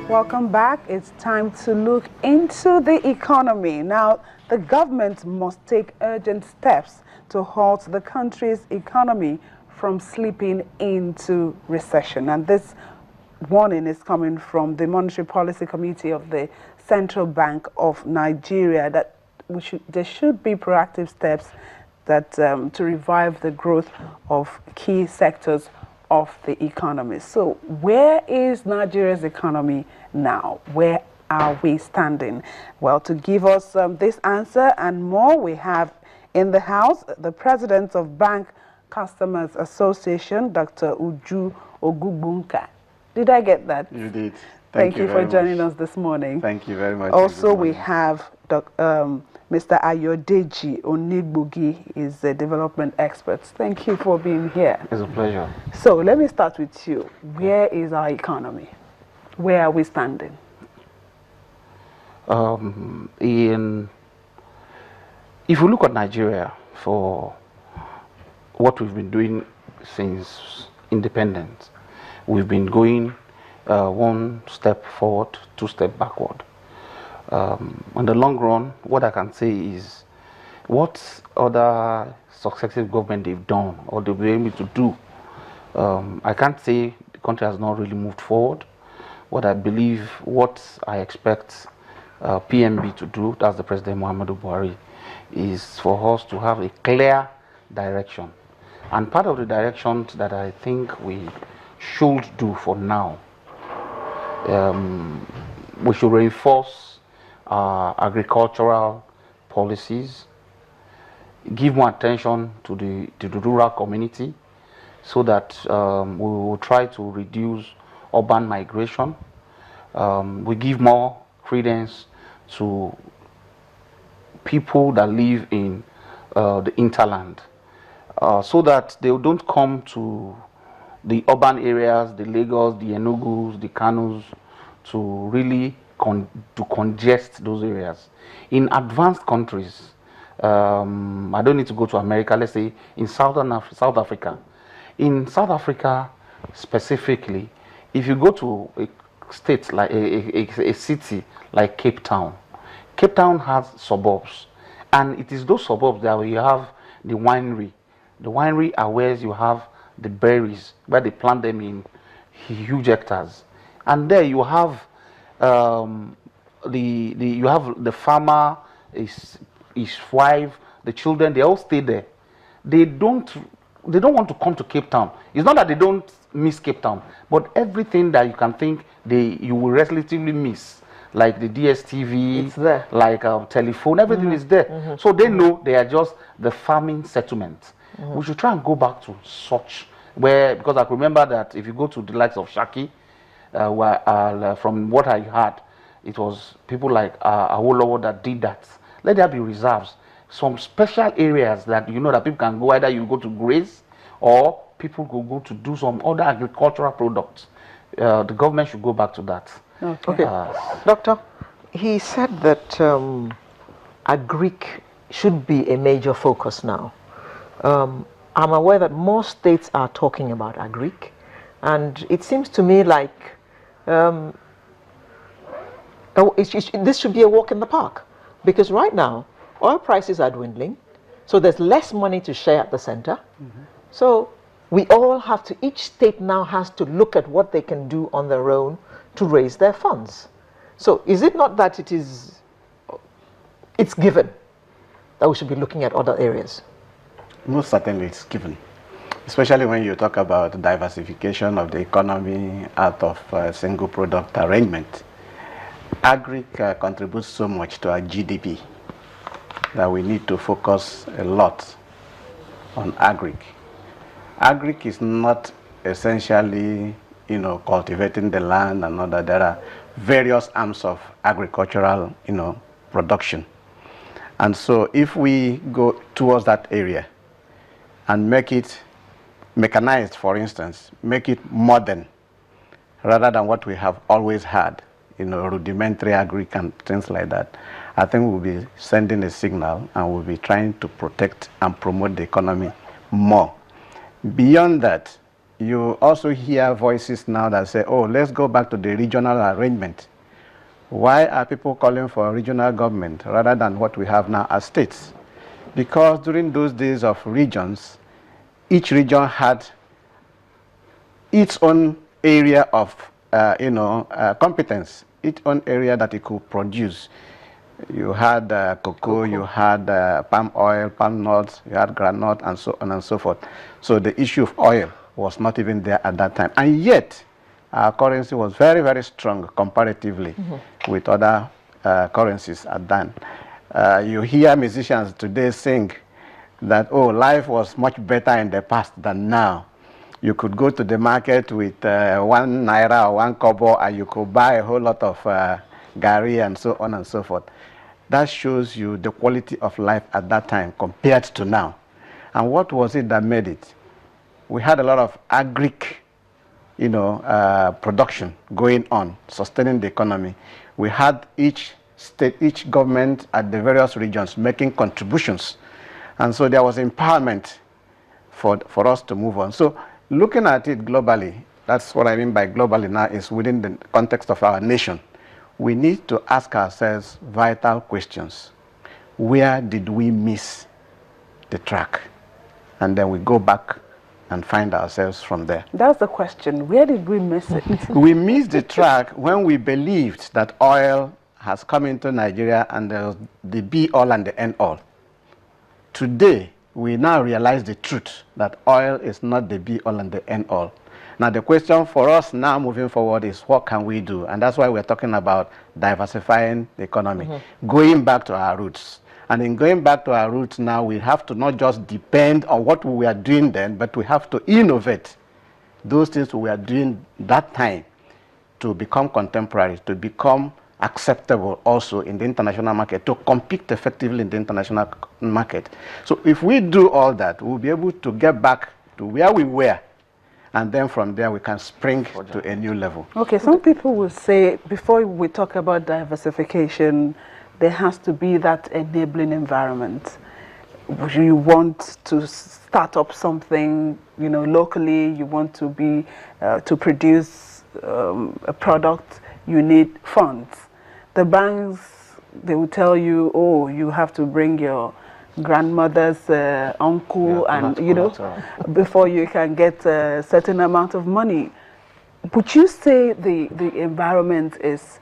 Welcome back. It's time to look into the economy. Now, the government must take urgent steps to halt the country's economy from slipping into recession. And this warning is coming from the Monetary Policy Committee of the Central Bank of Nigeria that there should be proactive steps that to revive the growth of key sectors of the economy. So where is Nigeria's economy now? Where are we standing? Well, to give us this answer and more, we have in the house the President of Bank Customers Association, Dr. Uju Ogugbunka. Did I get that? You did. Thank you for joining us this morning. Thank you very much. Also, we have Mr. Ayodeji Onigbogi, is a development expert. Thank you for being here. It's a pleasure. So let me start with you. Where is our economy? Where are we standing? If you look at Nigeria for what we've been doing since independence, we've been going one step forward, two steps backward. On the long run, what I can say is what other successive government they've done or they've been able to do. I can't say the country has not really moved forward. What I expect PMB to do, that's the President Muhammadu Buhari, is for us to have a clear direction. And part of the direction that I think we should do for now, we should reinforce agricultural policies, give more attention to the rural community so that we will try to reduce urban migration. We give more credence to people that live in the hinterland so that they don't come to the urban areas, the Lagos, the Enugus, the Kanus, to really congest those areas. In advanced countries, I don't need to go to America, let's say in South Africa. In South Africa specifically, if you go to a state like a city like Cape Town, Cape Town has suburbs, and it is those suburbs that you have the winery. The winery are where you have the berries, where they plant them in huge hectares, and there you have you have the farmer, his wife, the children. They all stay there. They don't want to come to Cape Town. It's not that they don't miss Cape Town, but everything that you can think you will relatively miss, like the DSTV, it's there. Like telephone, everything is there. So they know they are just the farming settlement. We should try and go back to such because I can remember that if you go to the likes of Shaki, from what I heard, it was people like Awolowo that did that. Let there be reserves, some special areas that that people can go. Either you go to graze, or people go to do some other agricultural products. The government should go back to that. Okay. Doctor, he said that agric should be a major focus now. I'm aware that more states are talking about agric, and it seems to me like this should be a walk in the park, because right now oil prices are dwindling, so there's less money to share at the center. So we all have to, each state now has to look at what they can do on their own to raise their funds. So is it not that it's given that we should be looking at other areas? Most certainly it's given, especially when you talk about diversification of the economy out of a single product arrangement. Agric contributes so much to our GDP that we need to focus a lot on agric. Agric is not essentially, cultivating the land and all that. There are various arms of agricultural, production. And so if we go towards that area and make it mechanized, for instance, make it modern, rather than what we have always had, rudimentary agric and things like that, I think we'll be sending a signal and we'll be trying to protect and promote the economy more. Beyond that, you also hear voices now that say, oh, let's go back to the regional arrangement. Why are people calling for a regional government rather than what we have now as states? Because during those days of regions, each region had its own area of competence, its own area that it could produce. You had cocoa, you had palm oil, palm nuts, you had granite, and so on and so forth. So the issue of oil was not even there at that time. And yet, our currency was very, very strong comparatively with other currencies at that. You hear musicians today sing that, oh, life was much better in the past than now. You could go to the market with 1 naira or 1 kobo and you could buy a whole lot of gari and so on and so forth. That shows you the quality of life at that time compared to now. And what was it that made it? We had a lot of agric, production going on, sustaining the economy. We had each state, each government at the various regions making contributions. And so there was empowerment for us to move on. So looking at it globally, that's what I mean by globally now, is within the context of our nation. We need to ask ourselves vital questions. Where did we miss the track? And then we go back and find ourselves from there. That's the question. Where did we miss it? We missed the track when we believed that oil has come into Nigeria and there's the be-all and the end-all. Today, we now realize the truth that oil is not the be-all and the end-all. Now, the question for us now moving forward is what can we do? And that's why we're talking about diversifying the economy, going back to our roots. And in going back to our roots now, we have to not just depend on what we were doing then, but we have to innovate those things we were doing that time to become contemporary, to become acceptable also in the international market, to compete effectively in the international market. So if we do all that, we'll be able to get back to where we were. And then from there, we can spring to a new level. Okay, some people will say, before we talk about diversification, there has to be that enabling environment. You want to start up something, locally, you want to be, to produce a product, you need funds. The banks, they will tell you, oh, you have to bring your grandmother's uncle, and before you can get a certain amount of money. Would you say the environment is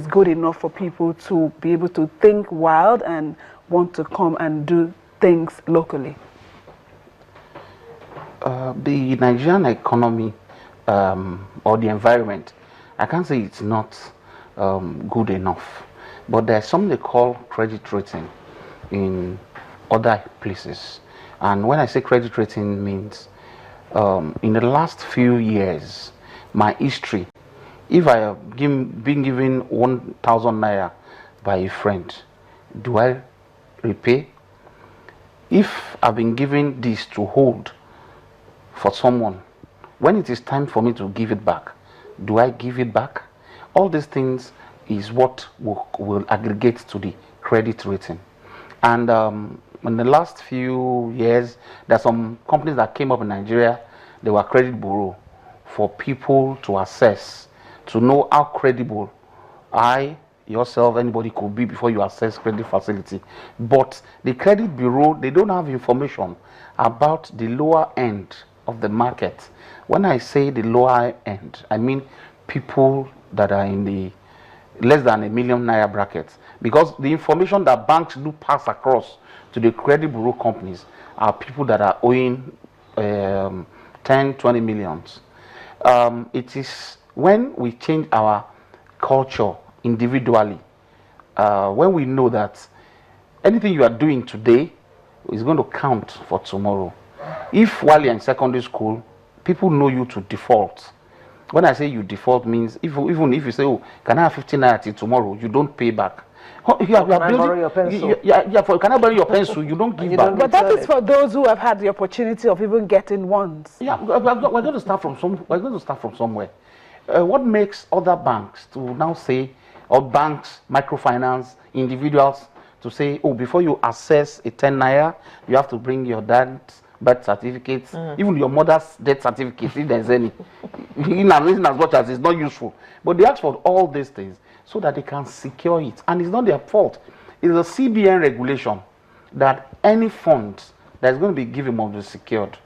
good enough for people to be able to think wild and want to come and do things locally? The Nigerian economy or the environment, I can't say it's not good enough, but there's something they call credit rating in other places. And when I say credit rating, means in the last few years, my history, if I have been given 1,000 naira by a friend, do I repay? If I've been given this to hold for someone, when it is time for me to give it back, do I give it back? All these things is what will aggregate to the credit rating. And in the last few years, there are some companies that came up in Nigeria. They were credit bureau for people to assess, to know how credible yourself, anybody could be before you assess credit facility. But the credit bureau, they don't have information about the lower end of the market. When I say the lower end, I mean people that are in the less than a million naira bracket, because the information that banks do pass across to the credit bureau companies are people that are owing 10, 20 millions. It is when we change our culture individually, when we know that anything you are doing today is going to count for tomorrow. If while you're in secondary school, people know you to default. When I say you default means even if you say, oh, can I have 15 naira till tomorrow, you don't pay back. Can I borrow your pencil? Can I borrow your pencil? You don't give back. But that is for those who have had the opportunity of even getting ones. Yeah, we're going to start from somewhere. What makes other banks to now say, or banks, microfinance, individuals to say, oh, before you assess a 10 naira, you have to bring your dad's birth certificates, even your mother's death certificate, if there's any, in as much as it's not useful. But they ask for all these things so that they can secure it. And it's not their fault. It's a CBN regulation that any funds that is going to be given must be secured.